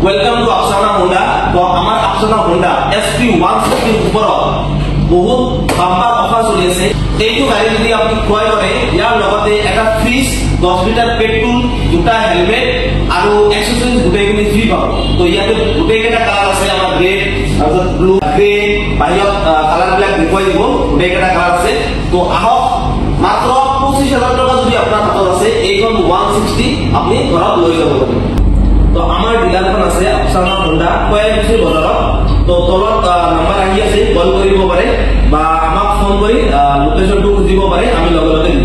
Welcome to Afsana Honda. তো আমাৰ Afsana Honda SP 160 উপৰত বহুত বাম্পাৰ অফাৰ চলি আছে। এইটো গাড়ী যদি আপুনি ক্ৰয় কৰে ইয়াৰ লগতে এটা ফ্ৰিজ, 10 লিটাৰ পেট্ৰল, দুটা হেলমেট আৰু এক্সেসৰিজ গোটেইখিনি ফ্ৰী পাব। তো ইয়াতে গোটেইকেইটা কালাৰ আছে, আমাৰ ৰেড আৰু ব্লু, গ্ৰে, বাহিৰত কালাৰবিলাক দেখুৱাই দিব। গোটেইকেইটা কালাৰ আছে। তো আহক, মাত্ৰ 25,000 টকা যদি আপোনাৰ হাতত আছে এইখন 160 আপুনি ঘৰত লৈ যাব পাৰিব। তো আমাৰ ডিলাৰখন আছে আফসানা হোন্ডা কয়াকুছি বজাৰত। তো তলত নাম্বাৰ আহি আছে, কল কৰিব পাৰে বা আমাক ফোন কৰি লোকেশ্যনটো খুজিব পাৰে, আমি লগে লগে দিম।